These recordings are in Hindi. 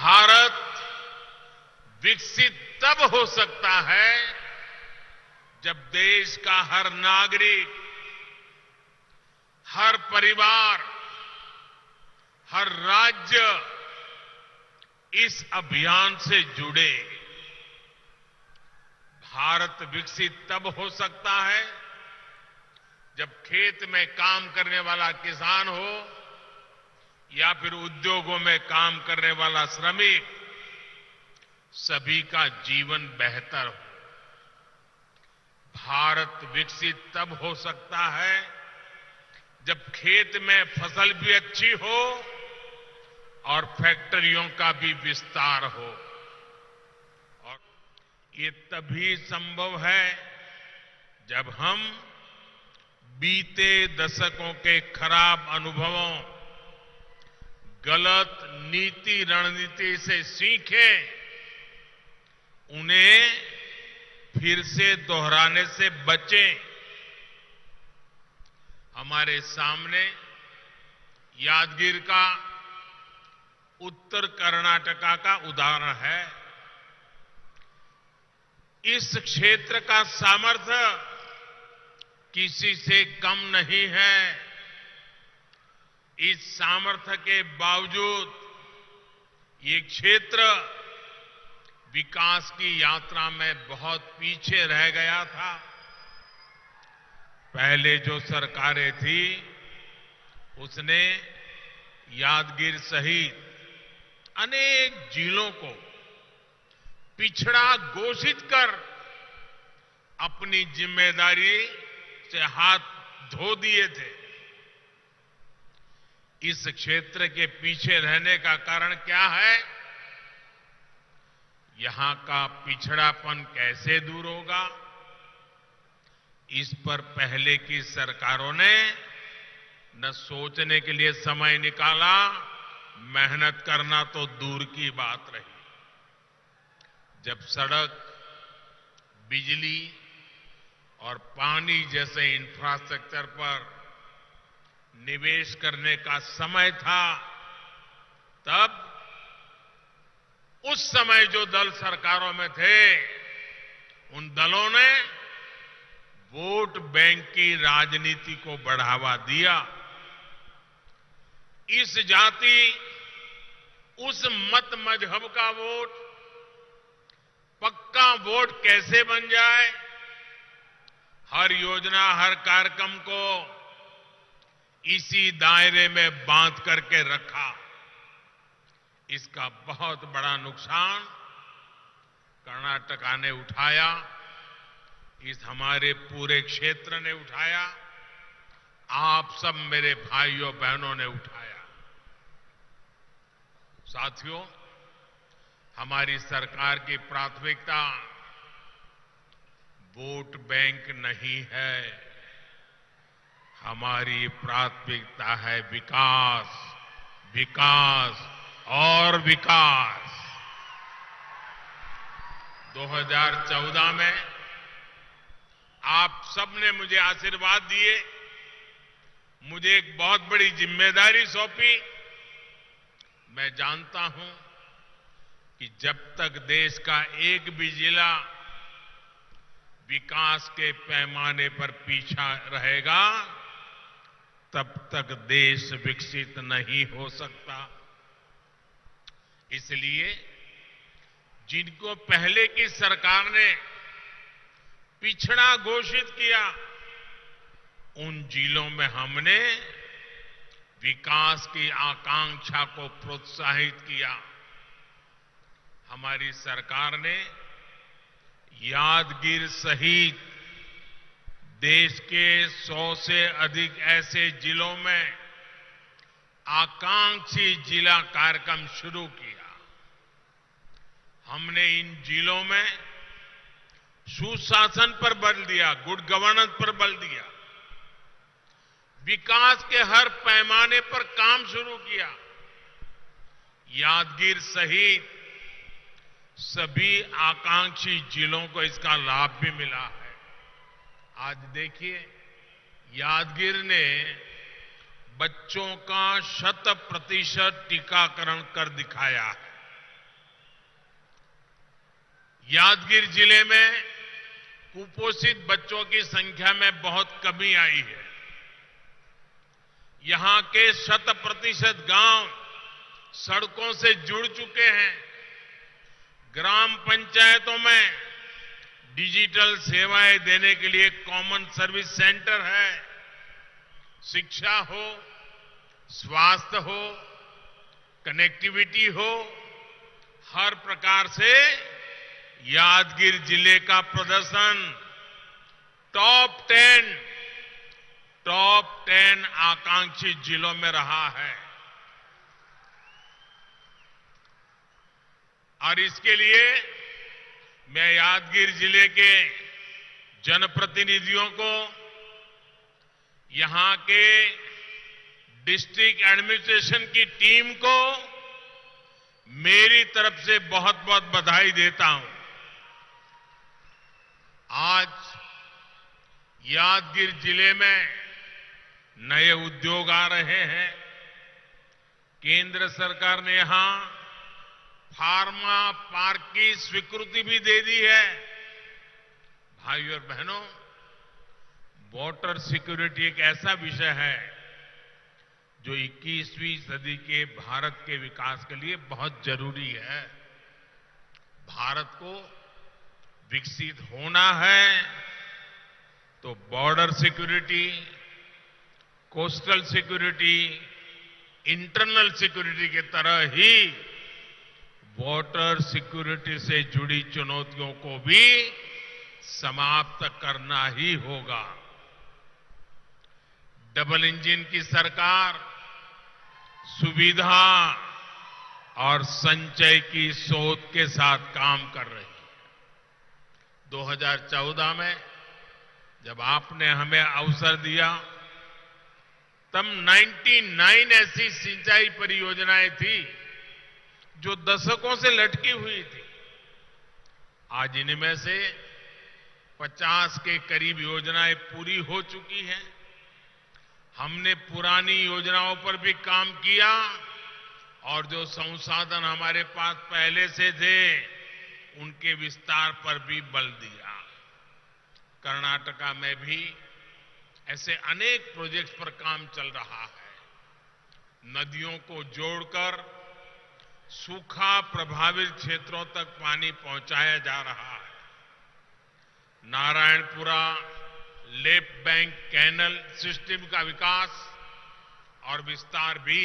भारत विकसित तब हो सकता है जब देश का हर नागरिक, हर परिवार, हर राज्य इस अभियान से जुड़े। भारत विकसित तब हो सकता है जब खेत में काम करने वाला किसान हो या फिर उद्योगों में काम करने वाला श्रमिक, सभी का जीवन बेहतर हो। भारत विकसित तब हो सकता है जब खेत में फसल भी अच्छी हो और फैक्ट्रियों का भी विस्तार हो। और ये तभी संभव है जब हम बीते दशकों के खराब अनुभवों, गलत नीति रणनीति से सीखें, उन्हें फिर से दोहराने से बचें। हमारे सामने यादगीर का उत्तर कर्नाटका का उदाहरण है। इस क्षेत्र का सामर्थ्य किसी से कम नहीं है। इस सामर्थ्य के बावजूद ये क्षेत्र विकास की यात्रा में बहुत पीछे रह गया था। पहले जो सरकारें थी उसने यादगीर सहित अनेक जिलों को पिछड़ा घोषित कर अपनी जिम्मेदारी से हाथ धो दिए थे। इस क्षेत्र के पीछे रहने का कारण क्या है? यहां का पिछड़ापन कैसे दूर होगा? इस पर पहले की सरकारों ने न सोचने के लिए समय निकाला, मेहनत करना तो दूर की बात रही। जब सड़क, बिजली और पानी जैसे इंफ्रास्ट्रक्चर पर निवेश करने का समय था, तब उस समय जो दल सरकारों में थे, उन दलों ने वोट बैंक की राजनीति को बढ़ावा दिया। इस जाति, उस मत मजहब का वोट, पक्का वोट कैसे बन जाए, हर योजना, हर कार्यक्रम को इसी दायरे में बांध करके रखा। इसका बहुत बड़ा नुकसान कर्नाटका ने उठाया, इस हमारे पूरे क्षेत्र ने उठाया, आप सब मेरे भाइयों बहनों ने उठाया। साथियों, हमारी सरकार की प्राथमिकता वोट बैंक नहीं है। हमारी प्राथमिकता है विकास, विकास और विकास। 2014 में आप सबने मुझे आशीर्वाद दिए, मुझे एक बहुत बड़ी जिम्मेदारी सौंपी। मैं जानता हूं कि जब तक देश का एक भी जिला विकास के पैमाने पर पीछा रहेगा, तब तक देश विकसित नहीं हो सकता। इसलिए जिनको पहले की सरकार ने पिछड़ा घोषित किया, उन जिलों में हमने विकास की आकांक्षा को प्रोत्साहित किया। हमारी सरकार ने यादगीर सहित देश के 100 से अधिक ऐसे जिलों में आकांक्षी जिला कार्यक्रम शुरू किया। हमने इन जिलों में सुशासन पर बल दिया, गुड गवर्नेंस पर बल दिया, विकास के हर पैमाने पर काम शुरू किया। यादगीर सहित सभी आकांक्षी जिलों को इसका लाभ भी मिला है। आज देखिए, यादगीर ने बच्चों का 100% टीकाकरण कर दिखाया है। यादगीर जिले में कुपोषित बच्चों की संख्या में बहुत कमी आई है। यहां के 100% गांव सड़कों से जुड़ चुके हैं। ग्राम पंचायतों में डिजिटल सेवाएं देने के लिए कॉमन सर्विस सेंटर है। शिक्षा हो, स्वास्थ्य हो, कनेक्टिविटी हो, हर प्रकार से यादगीर जिले का प्रदर्शन टॉप 10 आकांक्षी जिलों में रहा है। और इसके लिए मैं यादगीर जिले के जनप्रतिनिधियों को, यहां के डिस्ट्रिक्ट एडमिनिस्ट्रेशन की टीम को मेरी तरफ से बहुत बहुत बधाई देता हूं। आज यादगीर जिले में नए उद्योग आ रहे हैं। केंद्र सरकार ने यहां फार्मा पार्क की स्वीकृति भी दे दी है। भाइयों और बहनों, वाटर सिक्योरिटी एक ऐसा विषय है जो 21वीं सदी के भारत के विकास के लिए बहुत जरूरी है। भारत को विकसित होना है तो border security, coastal security, internal security की तरह ही वाटर सिक्योरिटी से जुड़ी चुनौतियों को भी समाप्त करना ही होगा। डबल इंजन की सरकार सुविधा और संचय की सोच के साथ काम कर रही है। 2014 में जब आपने हमें अवसर दिया, तब 99 ऐसी सिंचाई परियोजनाएं थी जो दशकों से लटकी हुई थी। आज इनमें से 50 के करीब योजनाएं पूरी हो चुकी हैं। हमने पुरानी योजनाओं पर भी काम किया और जो संसाधन हमारे पास पहले से थे उनके विस्तार पर भी बल दिया। कर्नाटका में भी ऐसे अनेक प्रोजेक्ट्स पर काम चल रहा है। नदियों को जोड़कर सूखा प्रभावित क्षेत्रों तक पानी पहुंचाया जा रहा है। Narayanpura left bank canal system का विकास और विस्तार भी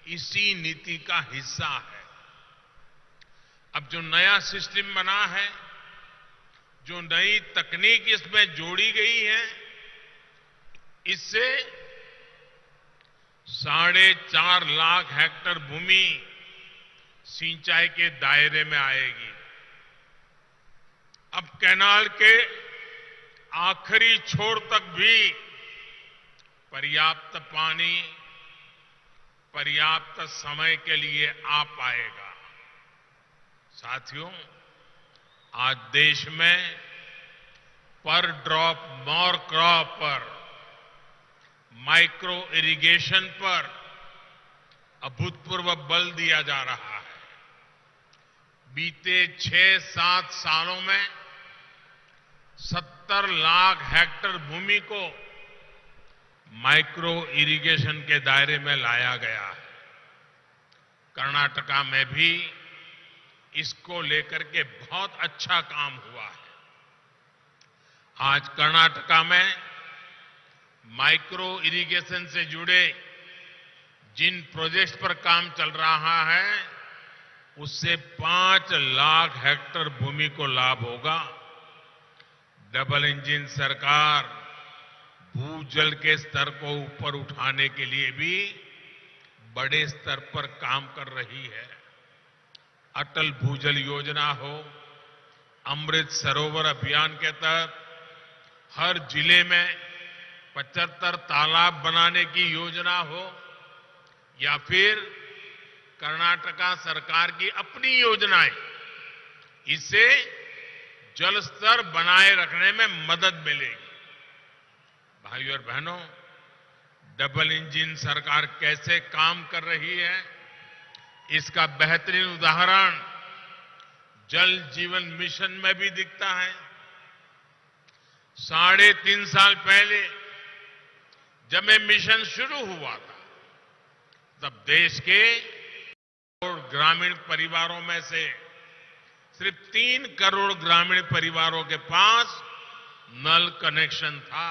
इसी नीति का हिस्सा है। अब जो नया सिस्टम बना है, जो नई तकनीक इसमें जोड़ी गई है, इससे 4.5 लाख हेक्टेयर भूमि सिंचाई के दायरे में आएगी। अब कैनाल के आखिरी छोर तक भी पर्याप्त पानी पर्याप्त समय के लिए आ पाएगा। साथियों, आज देश में पर ड्रॉप मोर क्रॉप पर, माइक्रो इरिगेशन पर अभूतपूर्व बल दिया जा रहा है। बीते 6-7 सालों में 70 लाख हेक्टेयर भूमि को माइक्रो इरिगेशन के दायरे में लाया गया है। कर्नाटका में भी इसको लेकर के बहुत अच्छा काम हुआ है। आज कर्नाटका में माइक्रो इरिगेशन से जुड़े जिन प्रोजेक्ट्स पर काम चल रहा है, उससे 5 लाख हेक्टेयर भूमि को लाभ होगा। डबल इंजन सरकार भूजल के स्तर को ऊपर उठाने के लिए भी बड़े स्तर पर काम कर रही है। अटल भूजल योजना हो, अमृत सरोवर अभियान के तहत हर जिले में 75 तालाब बनाने की योजना हो, या फिर कर्नाटका सरकार की अपनी योजनाएं, इससे जल स्तर बनाए रखने में मदद मिलेगी। भाइयों और बहनों, डबल इंजन सरकार कैसे काम कर रही है, इसका बेहतरीन उदाहरण जल जीवन मिशन में भी दिखता है। 3.5 साल पहले जब ये मिशन शुरू हुआ था, तब देश के ग्रामीण परिवारों में से सिर्फ 3 करोड़ ग्रामीण परिवारों के पास नल कनेक्शन था।